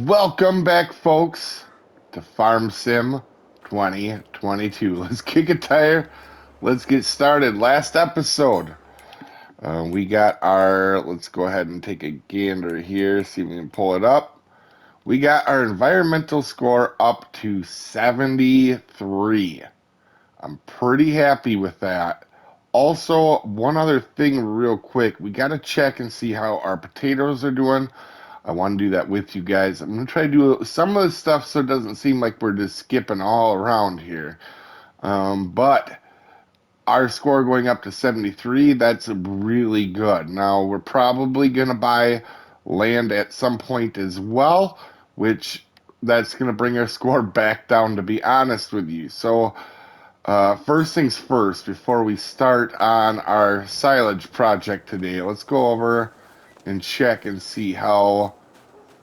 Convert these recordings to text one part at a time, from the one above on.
Welcome back, folks, to Farm Sim 2022. Let's kick a tire. Let's get started. Last episode, we got our. Let's go ahead and take a gander here, see if we can pull it up. We got our environmental score up to 73. I'm pretty happy with that. Also, one other thing, real quick, we got to check and see how our potatoes are doing. I want to do that with you guys. I'm going to try to do some of the stuff so it doesn't seem like we're just skipping all around here. But our score going up to 73, that's really good. Now, we're probably going to buy land at some point as well, which that's going to bring our score back down, to be honest with you. So, first things first, before we start on our silage project today, let's go over and check and see how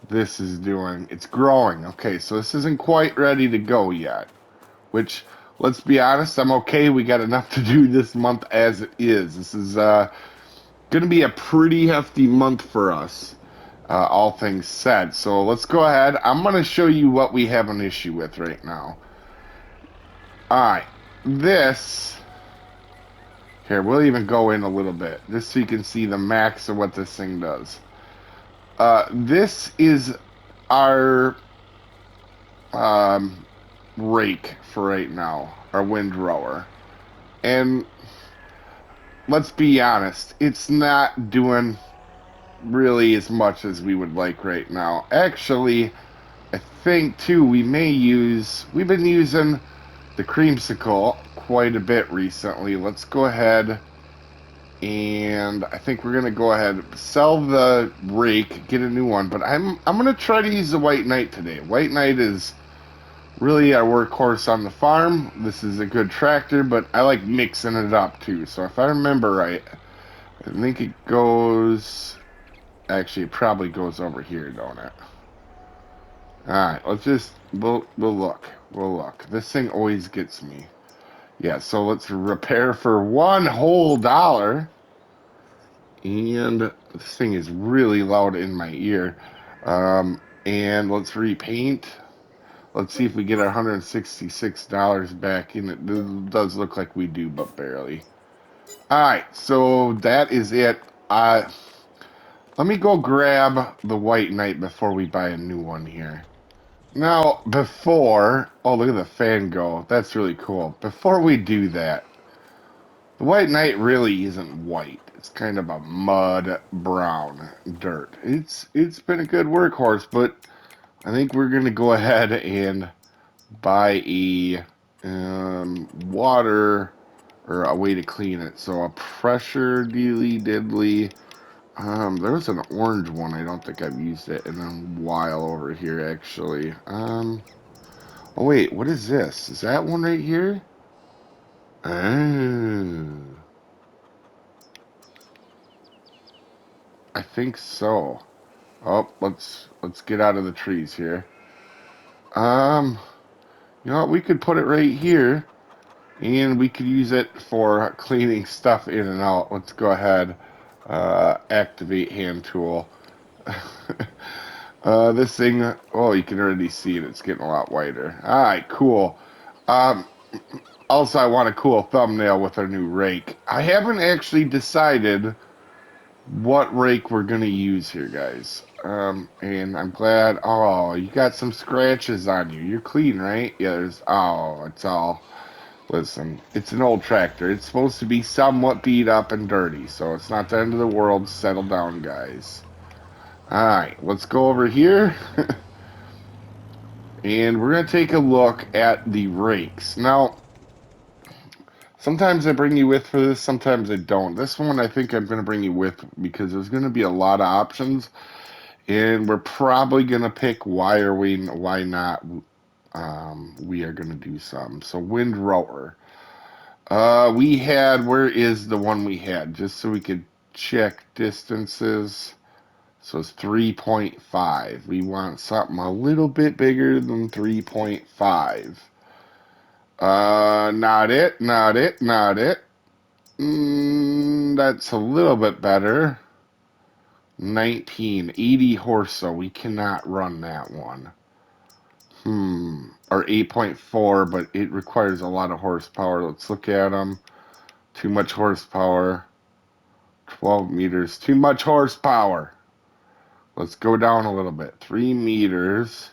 this is doing. It's growing. Okay, so this isn't quite ready to go yet, which, let's be honest, I'm okay. We got enough to do this month as it is. This is going to be a pretty hefty month for us, all things said. So let's go ahead. I'm going to show you what we have an issue with right now. All right, this... Here, we'll even go in a little bit, just so you can see the max of what this thing does. This is our rake for right now, our windrower. And let's be honest, it's not doing really as much as we would like right now. Actually, I think too we've been using the creamsicle quite a bit recently. Let's go ahead and I think we're gonna go ahead sell the rake, get a new one. But I'm gonna try to use the White Knight today. White Knight is really our workhorse on the farm. This is a good tractor, but I like mixing it up too. So if I remember right, I think it goes. Actually, it probably goes over here, don't it? All right, we'll look. We'll look. This thing always gets me. Yeah, so let's repair for $1 whole. And this thing is really loud in my ear. And let's repaint. Let's see if we get our $166 back in. It does look like we do, but barely. All right, so that is it. Let me go grab the White Knight before we buy a new one here. Now, oh, look at the fan go. That's really cool. Before we do that, the White Knight really isn't white. It's kind of a mud brown dirt. It's been a good workhorse, but I think we're gonna go ahead and buy a water or a way to clean it. So a pressure dealy diddly. There was an orange one. I don't think I've used it in a while over here, actually. Oh wait, what is this? Is that one right here? Oh, I think so. Oh, let's get out of the trees here. Um, you know what? We could put it right here, and we could use it for cleaning stuff in and out. Let's go ahead, activate hand tool. This thing, oh, you can already see it. It's getting a lot whiter. All right, cool. Um, Also, I want a cool thumbnail with our new rake. I haven't actually decided what rake we're going to use here, guys. And I'm glad. Oh, you got some scratches on you. You're clean, right? Yeah, it's all. Listen, it's an old tractor. It's supposed to be somewhat beat up and dirty, so it's not the end of the world. Settle down, guys. All right, let's go over here. And we're going to take a look at the rakes. Now, sometimes I bring you with for this, sometimes I don't. This one I think I'm going to bring you with because there's going to be a lot of options, and we're probably going to pick why not. We are going to do some. So windrower. Where is the one we had? Just so we could check distances. So it's 3.5. We want something a little bit bigger than 3.5. Not it, not it, not it. That's a little bit better. 19, 80 horse, so we cannot run that one. Or 8.4, but it requires a lot of horsepower. Let's look at them. Too much horsepower. 12 meters. Too much horsepower. Let's go down a little bit. 3 meters.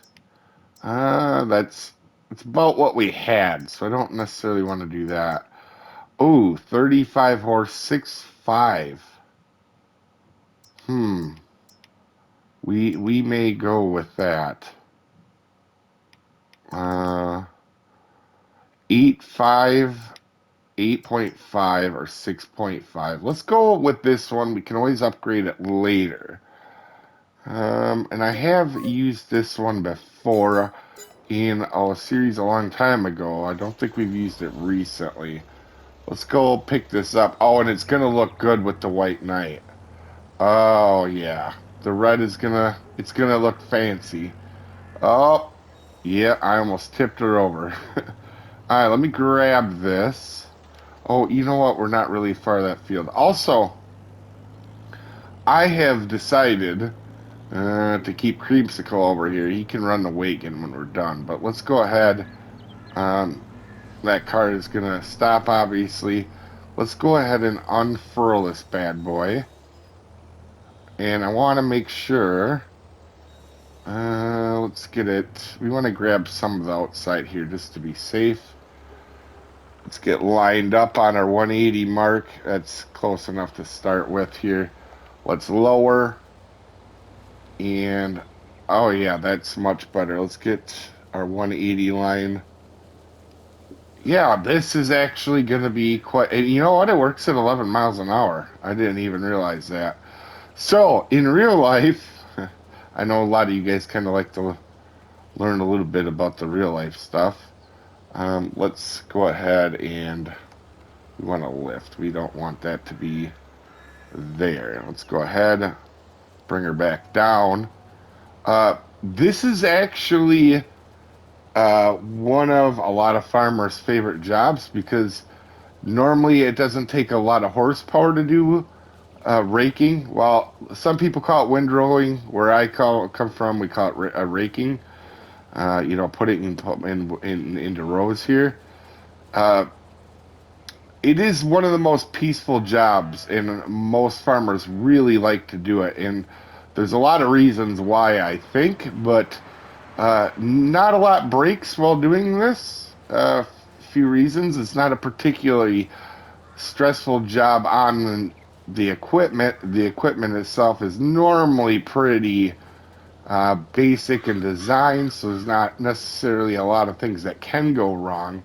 That's about what we had, so I don't necessarily want to do that. Oh, 35 horse, 6.5. We may go with that. 8.5, 8.5, or 6.5. Let's go with this one. We can always upgrade it later. And I have used this one before in a series a long time ago. I don't think we've used it recently. Let's go pick this up. Oh, and it's gonna look good with the white knight. Oh yeah, the red is it's gonna look fancy. Oh, yeah, I almost tipped her over. All right, let me grab this. Oh, you know what? We're not really far that field. Also, I have decided to keep Creamsicle over here. He can run the wagon when we're done. But let's go ahead. That car is going to stop, obviously. Let's go ahead and unfurl this bad boy. And I want to make sure... let's get it. We want to grab some of the outside here just to be safe. Let's get lined up on our 180 mark. That's close enough to start with here. Let's lower. And, oh yeah, that's much better. Let's get our 180 line. Yeah, this is actually going to be quite... And you know what? It works at 11 miles an hour. I didn't even realize that. So, in real life, I know a lot of you guys kind of like to learn a little bit about the real life stuff. Let's go ahead and we want to lift. We don't want that to be there. Let's go ahead, bring her back down. This is actually one of a lot of farmers' favorite jobs because normally it doesn't take a lot of horsepower to do raking. Well, some people call it windrowing. Where I come from, we call it raking. Putting into rows here. It is one of the most peaceful jobs, and most farmers really like to do it. And there's a lot of reasons why, I think, but not a lot breaks while doing this. A few reasons. It's not a particularly stressful job on the equipment. The equipment itself is normally pretty basic in design, so there's not necessarily a lot of things that can go wrong.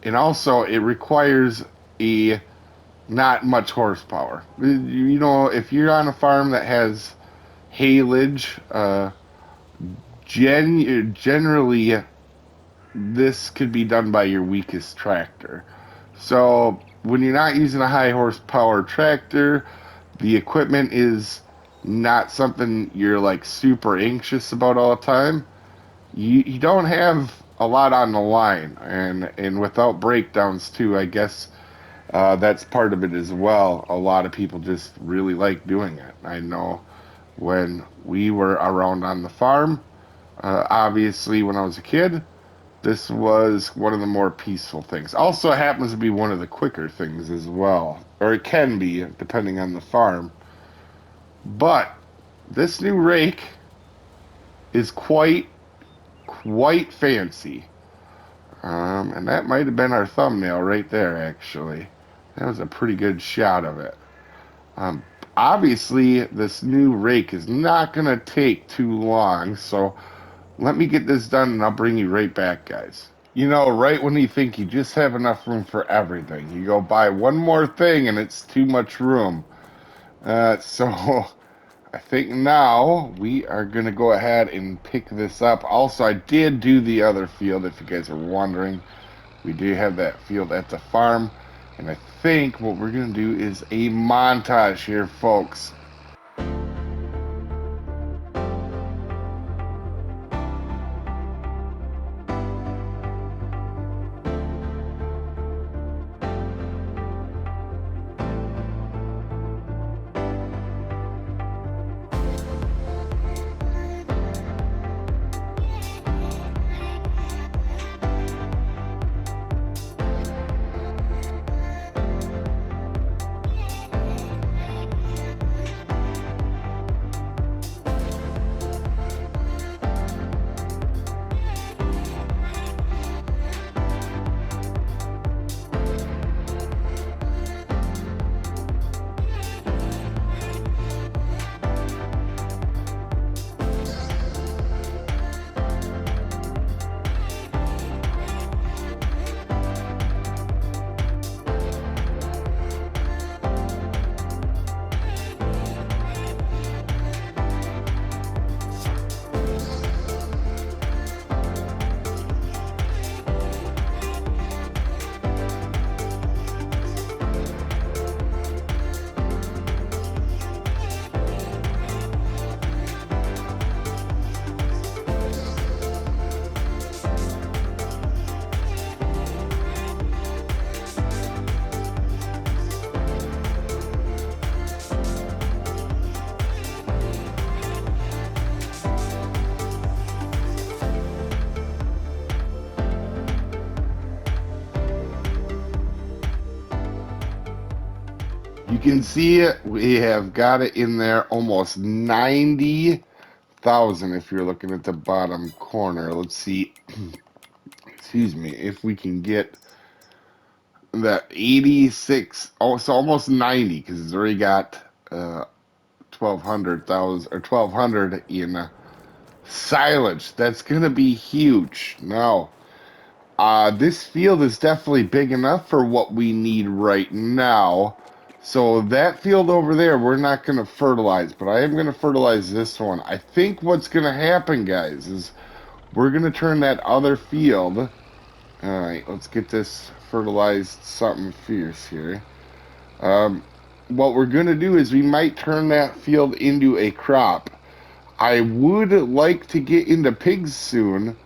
And also, it requires not much horsepower. You know, if you're on a farm that has haylage, generally this could be done by your weakest tractor. So when you're not using a high horsepower tractor, the equipment is not something you're like super anxious about all the time. You don't have a lot on the line, and without breakdowns too, I guess that's part of it as well. A lot of people just really like doing it. I know when we were around on the farm, obviously when I was a kid, this was one of the more peaceful things. Also, it happens to be one of the quicker things as well, or it can be depending on the farm. But this new rake is quite fancy. And that might have been our thumbnail right there, actually. That was a pretty good shot of it. Obviously, this new rake is not going to take too long, so let me get this done and I'll bring you right back, guys. You know, right when you think you just have enough room for everything, you go buy one more thing and it's too much room. So I think now we are going to go ahead and pick this up. Also, I did do the other field, if you guys are wondering. We do have that field at the farm. And I think what we're going to do is a montage here, folks. can see, we have got it in there almost 90,000 if you're looking at the bottom corner. Let's see, excuse me, if we can get that 86, oh, it's almost 90 because it's already got 1,200,000 or 1,200 in silage. That's going to be huge. Now, this field is definitely big enough for what we need right now. So that field over there, we're not going to fertilize, but I am going to fertilize this one. I think what's going to happen, guys, is we're going to turn that other field. All right, let's get this fertilized something fierce here. What we're going to do is we might turn that field into a crop. I would like to get into pigs soon.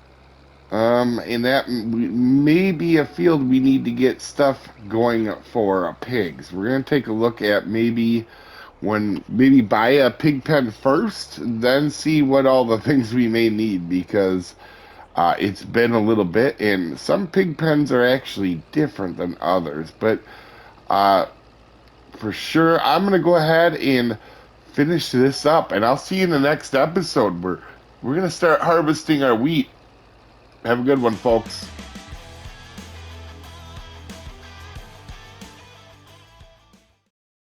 And that may be a field we need to get stuff going for pigs. We're going to take a look at maybe buy a pig pen first, then see what all the things we may need, because it's been a little bit, and some pig pens are actually different than others. But for sure, I'm going to go ahead and finish this up, and I'll see you in the next episode where we're going to start harvesting our wheat. Have a good one, folks.